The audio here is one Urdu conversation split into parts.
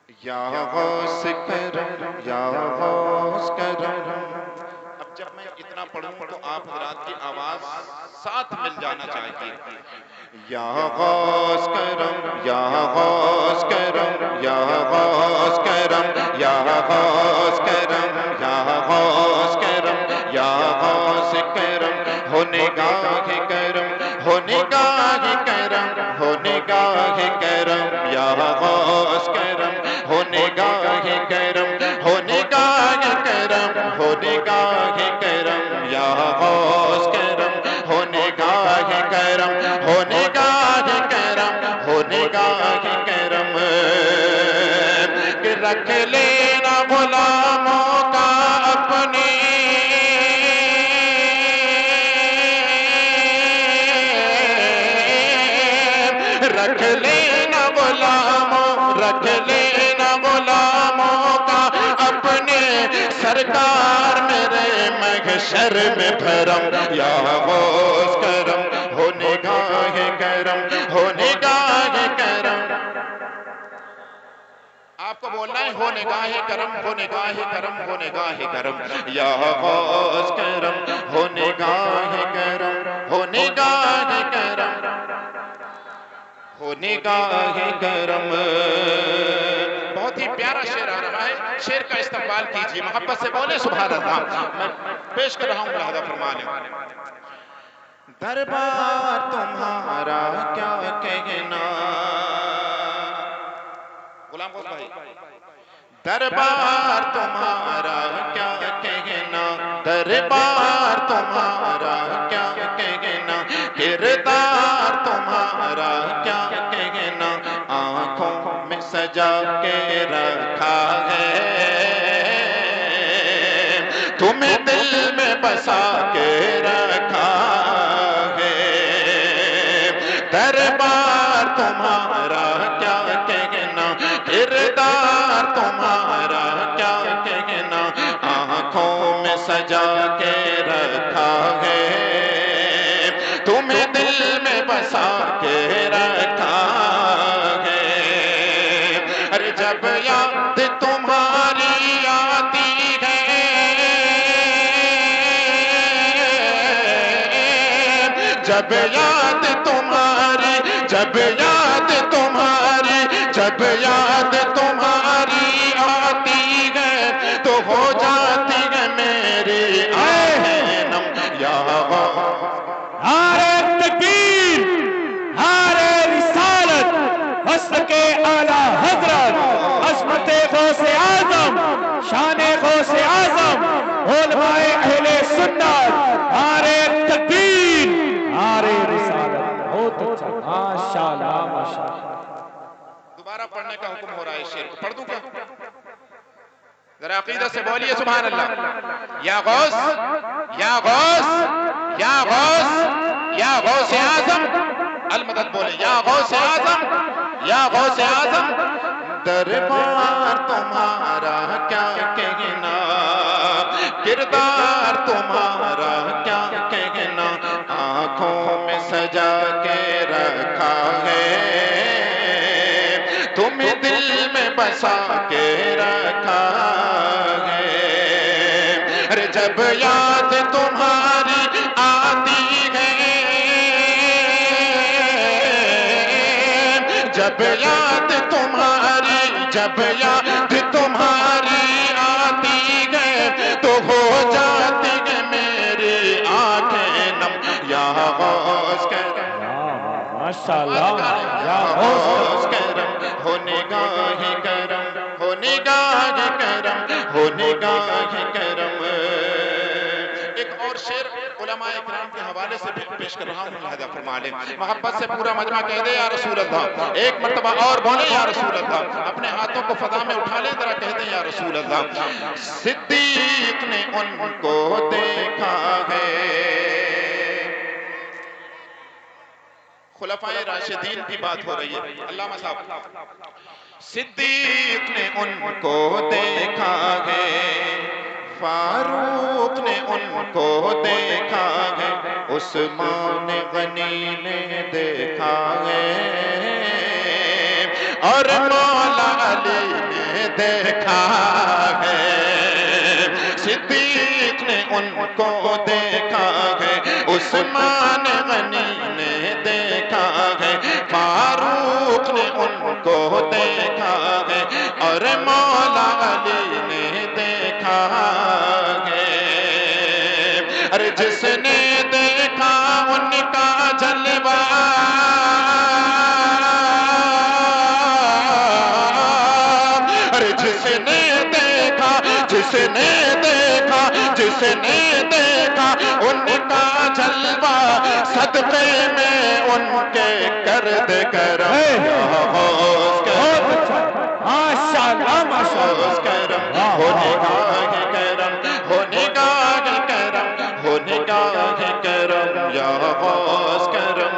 یا غوث کرم یا غوث کرم. اب جب میں اتنا پڑھوں تو آپ حضرات کی آواز ساتھ مل جانا چاہیے. یا غوث کرم یا غوث کرم یا غوث کرم یا غوث کرم یا غوث کرم یا غوث کرم. ہو نگاہ کرم ہو نگاہ کرم ہو نگاہ کرم یا غوث کرم. ہو نگاہ کرم ہو نگاہ کرم ہو نگاہ کرم یا غوث کرم. ہو نگاہ کرم ہو نگاہ کرم ہو نگاہ کرم. کہ رکھ لینا غلاموں کا اپنے رکھ لینا غلاموں رکھ لینا غلاموں کا اپنے سرکار میرے محشر میں بھرم. یا غوث کرم ہو نگاہ کرم ہو نگاہ کرم. آپ کو بولنا ہے ہو نگاہ کرم ہو نگاہ کرم ہو نگاہ کرم. یا غوث کرم ہو نگاہ کرم ہو نگاہ کرم ہو نگاہ کرم. بہت ہی پیارا شعر آ رہا ہے. شعر کا استقبال کیجئے، محبت سے بولے سبحان اللہ. میں پیش کر رہا ہوں لہذا فرمانے. دربار تمہارا کیا کہنا غلام غوث بھائی. دربار تمہارا کیا کہنا دربار تمہارا کیا کہنا کردار تمہارا کیا کہنا. آنکھوں میں سجا کے رکھا ہے تمہیں دل میں بسا کے رکھا ہے. دربار تمہارا کیا کہنا کردار تمہارا کیا کہنا. آنکھوں میں سجا کے رکھا ہے تمہیں دل میں بسا کے رکھا ہے. ارے جب یاد تمہاری آتی ہے جب یاد تمہاری جب یاد تمہاری جب یاد تمہاری آتی ہے تو ہو جاتی ہے میری آہیں نم. یا نعرہ تکبیر، نعرہ رسالت، مسلک اعلیٰ حضرت، عظمت غوث اعظم، شان غوث اعظم، علماء اہل سنت. نعرہ تکبیر، نعرہ رسالت. بہت اچھا، ماشاءاللہ ماشاءاللہ. دوبارہ پڑھنے کا حکم ہو رہا ہے. شعر کو پڑھ دوں کیا؟ ذرا عقیدہ سے بولیے سبحان اللہ. یا غوث یا غوث یا غوث یا غوث اعظم المدد بولے. یا غوث اعظم یا غوث اعظم. دربار تمہارا کیا کہنا کردار تمہارا کیا کہنا. آنکھوں میں سجا کے رکھا ہے تمہیں دل میں بسا کے رکھا ہے. ارے جب یاد تمہاری آتی ہے جب یاد تمہاری جب یاد تمہاری آتی ہے تو ہو جاتی ہے میری آنکھیں نم. یا غوث کرم ماشاءاللہ. یا غوث کرم ہو نگاہ کرم ہو نگاہ کرم ہو نگاہ کرم. ایک اور شعر علماء اکرام کے حوالے سے پیش کر رہا ہوں لہذا فرما لیں. محبت سے پورا مجمع کہہ دے یا رسول اللہ. ایک مرتبہ اور بولے یا رسول اللہ. اپنے ہاتھوں کو فضا میں اٹھا لیں ذرا کہہ دیں یا رسول اللہ. صدیق نے ان کو دیکھا ہے خلفائے راشدین کی بات ہو رہی ہے. علامہ صاحب صدیق نے ان کو دیکھا ہے فاروق نے ان کو دیکھا ہے عثمان غنی نے دیکھا ہے اور مولا علی نے دیکھا ہے، صدیق نے ان کو دیکھا ہے، عثمان غنی نے دیکھا ہے، فاروق نے ان کو دیکھا ہے، اور مولا علی نے دیکھا ہے۔ ارے جس نے دیکھا ان کا جلوہ، ارے جس نے دیکھا، جس نے دیکھا، جس نے دیکھا ان کا جلوہ، صدقے میں ان کے کرد کرم، ماشاءاللہ ماشاءاللہ کرم ہونے گاہ کرم، ہونے گاہ کرم، ہونے گاہ کرم، یا غوث کرم۔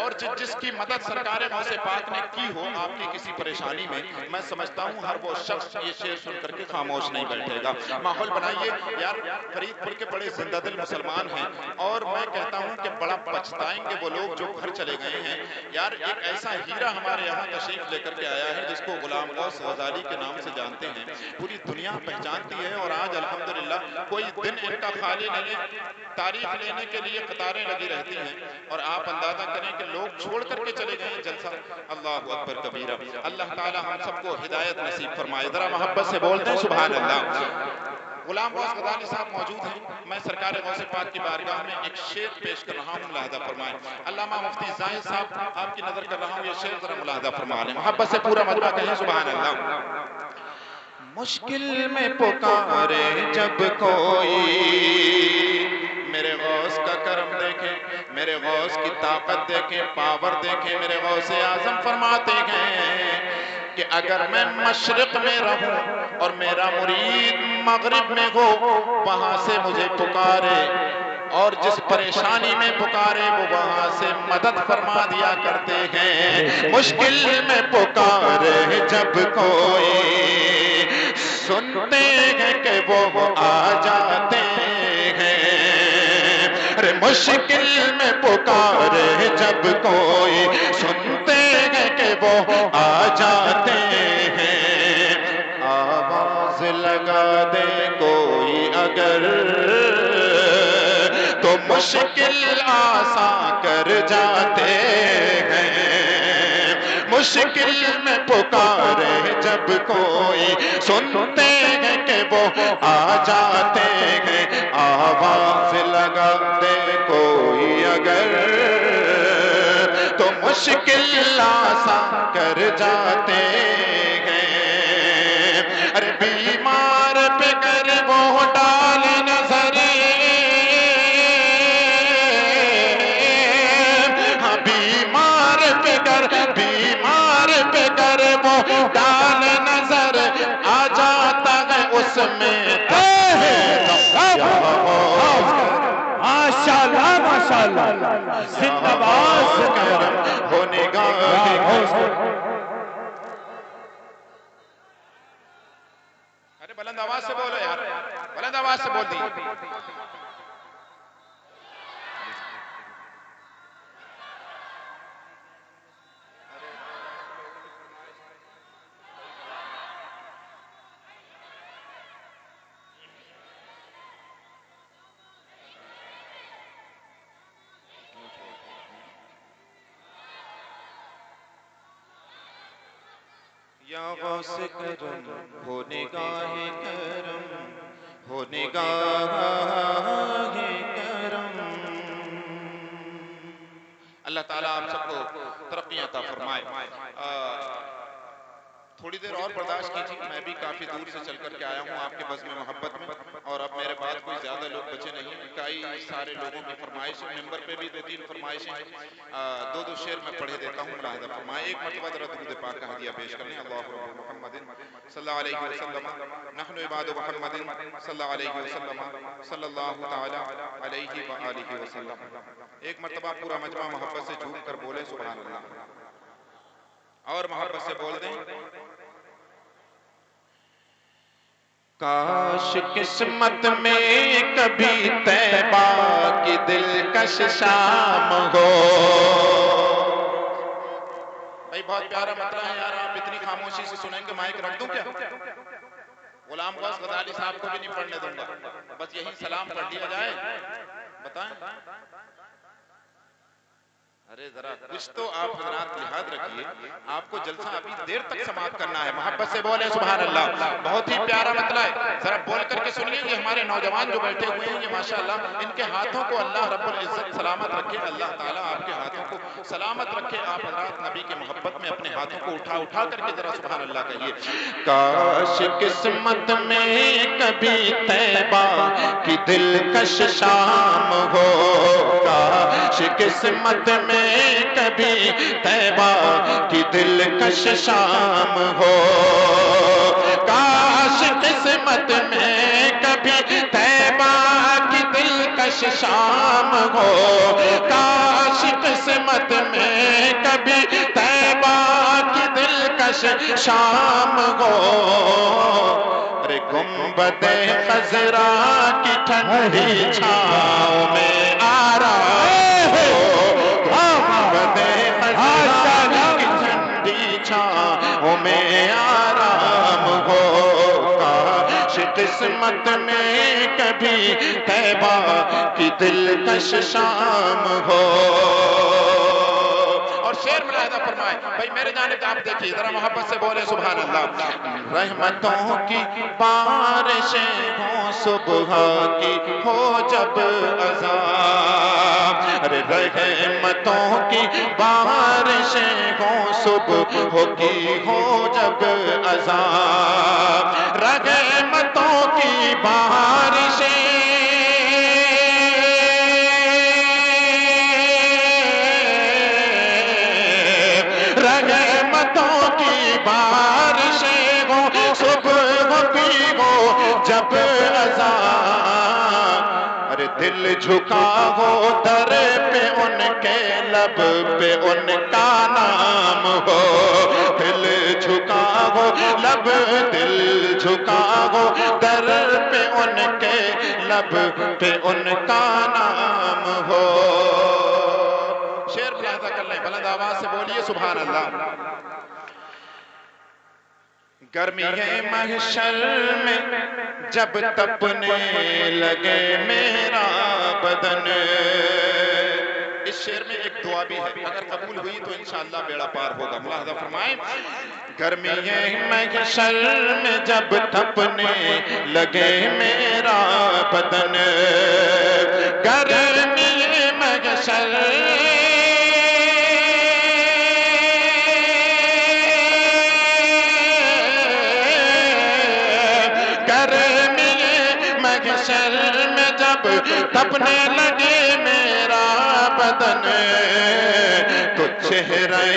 اور جس کی مدد سرکار غوث پاک نے کی ہو آپ کی کسی پریشانی میں سمجھتا ہوں ہر وہ شخص یہ شعر سن کر کے خاموش نہیں بیٹھے گا۔ ماحول بنائیے یار، فرید پور کے بڑے زندہ دل مسلمان ہیں، اور میں کہتا ہوں کہ بڑا پچھتائیں گے وہ لوگ جو گھر چلے گئے ہیں۔ یار ایک ایسا ہیرا ہمارے یہاں تشریف لے کر کے آیا ہے جس کو غلام غوث غزالی کے نام سے جانتے ہیں، پوری دنیا پہچانتی ہے، اور آج الحمدللہ کوئی دن ان کا خالی نہیں ہے، تاریخ لینے کے لیے قطاریں لگی رہتی ہیں، اور آپ اندازہ کریں کہ لوگ چھوڑ کر کے چلے گئے ہیں جلسہ۔ اللہ اکبر کبیرہ، اللہ تعالی ہم سب کو ہدایت نصیب فرمائے۔ ذرا محبت سے بولتے ہیں سبحان اللہ۔ غلام غوث غزالی صاحب موجود ہیں، میں سرکار غوث پاک کی بارگاہ میں ایک شعر پیش کر رہا ہوں، ملاحظہ فرمائیں۔ علامہ مفتی زاہد صاحب آپ کی نظر کر رہا ہوں، یہ شعر ذرا ملاحظہ فرما لیں، محبت سے پورا مجمع کہیں سبحان اللہ۔ مشکل میں پکارے جب کوئی، میرے غوث کا کرم دیکھیں، میرے غوث کی طاقت دیکھیں، پاور دیکھیں، میرے غوث اعظم فرماتے ہیں کہ اگر میں مشرق میں رہوں اور میرا مرید مغرب میں ہو، وہاں سے مجھے پکارے، اور جس پریشانی میں پکارے وہ وہاں سے مدد فرما دیا کرتے ہیں۔ مشکل میں پکارے جب کوئی، سنتے ہیں کہ وہ آ جاتے ہیں۔ ارے مشکل میں پکارے جب کوئی، سنتے ہیں کہ وہ آ جاتے ہیں۔ آواز لگا دے کوئی اگر، تو مشکل آسان کر جاتے ہیں۔ مشکل میں پکارے جب کوئی، سنتے ہیں کہ وہ آ جاتے ہیں۔ آواز لگا دے کوئی اگر، تو مشکل آسان کر جاتے ہیں۔ ارے بیمار پہ گر وہ ڈال نظر، ہاں بیمار پہ گر، بیمار پہ گر وہ ڈال نظر، آ جاتا ہے اس میں ماشاءاللہ ماشاءاللہ، زندہ باد کرم ہونے گاہ۔ ارے بلند آواز سے بولو یار، بلند آواز سے بول دی۔ یا غوث کرم ہونے گاہ کرم، ہونے گاہ کرم۔ اللہ تعالیٰ آپ سب کو ترقی عطا فرمائے۔ تھوڑی دیر اور برداشت کیجیے، میں بھی کافی دور سے چل کر کے آیا ہوں آپ کے بزم محبت میں، اور اب میرے بعد کوئی زیادہ لوگ بچے نہیں ہیں، کئی سارے لوگوں کی فرمائشیں، ممبر پہ بھی 2-3 فرمائشیں ہیں، 2 شعر میں پڑھے دیتا ہوں، ملاحظہ فرمائے۔ ایک مرتبہ ذرا درود پاک کا ہدیہ پیش کرنے، اللہ رب محمد صلی اللہ علیہ وسلم، نحن عباد محمد صلی اللہ علیہ وسلم، صلی اللہ تعالی علیہ وآلہ وسلم۔ ایک مرتبہ پورا مجمع محبت سے جھوم کر بولے سبحان اللہ، اور محبت سے بول دیں۔ کاش قسمت میں کبھی طیبہ کی دلکش شام ہو، بھائی بہت پیارا مطلب ہے یار، آپ اتنی خاموشی سے سنیں گے، مائک رکھ دوں کیا؟ غلام غوث غزالی صاحب کو بھی نہیں پڑھنے دوں گا، بس یہی سلام پڑھ لیا جائے، بتائیں۔ ارے ذرا کچھ تو آپ حضرات لحاظ رکھیے، آپ کو جلسہ ابھی دیر تک سماعت کرنا ہے، محبت سے بولے سبحان اللہ۔ بہت ہی پیارا مطلب ہے، ذرا بول کر کے سنیے۔ یہ ہمارے نوجوان جو بیٹھے ہوئے ہیں، یہ ماشاءاللہ ان کے ہاتھوں کو اللہ رب العزت سلامت رکھے، اللہ تعالیٰ آپ کے ہاتھوں کو سلامت رکھے۔ آپ حضرات نبی کے محبت میں اپنے ہاتھوں کو اٹھا اٹھا کر کے ذرا سبحان اللہ کہیے۔ کاش قسمت میں کبھی طیبہ کی دلکش شام ہو، کاش قسمت میں کبھی طیبہ کی دلکش شام ہو، کاش قسمت میں کبھی طیبہ کی دلکش شام ہو، کاش قسمت میں کبھی طیبہ کی دلکش شام ہو۔ ارے گنبد خضرا کی ٹھنڈی چھاؤں میں آرام ہو، گنبد خضرا کی ٹھنڈی چھاؤں میں آرام ہو، کاش قسمت میں کبھی طیبہ کی دلکش شام ہو۔ اور شعر ملاحظہ فرمائے بھائی، میرے جانب آپ دیکھیے ذرا محبت سے بولے سبحان اللہ۔ رحمتوں کی بارشیں ہوں صبح کی ہو جب عذاب، ارے رحمتوں کی بارشیں ہوں صبح کی ہو جب عذاب، رحمتوں کی بارشیں جب عذاب، ارے دل جھکا ہو در پہ ان کے لب پہ ان کا نام ہو، دل جھکا ہو لب، دل جھکا ہو در پہ ان کے لب پہ ان کا نام ہو۔ شعر ملاحظہ کر لیں، بلند آواز سے بولیے سبحان اللہ۔ گرمی ہے محشر میں جب تپنے لگے میرا بدن، اس شعر میں ایک دعا بھی ہے، اگر قبول ہوئی تو انشاءاللہ بیڑا پار ہوگا، ملاحظہ فرمائیں۔ گرمی ہے محشر میں جب تپنے لگے میرا بدن، گرمی ہے محشر میں جب تپنے لگے میرا بدن، تو چہرے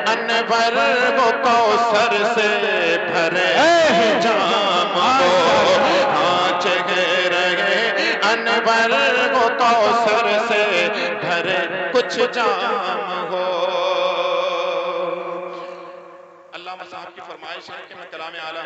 انور وہ کوثر سے بھرے جام ہو، ہاں چہرے انور وہ کوثر سے بھرے کچھ جام ہو۔ علامہ صاحب کی فرمائش ہے کہ میں کلام اعلیٰ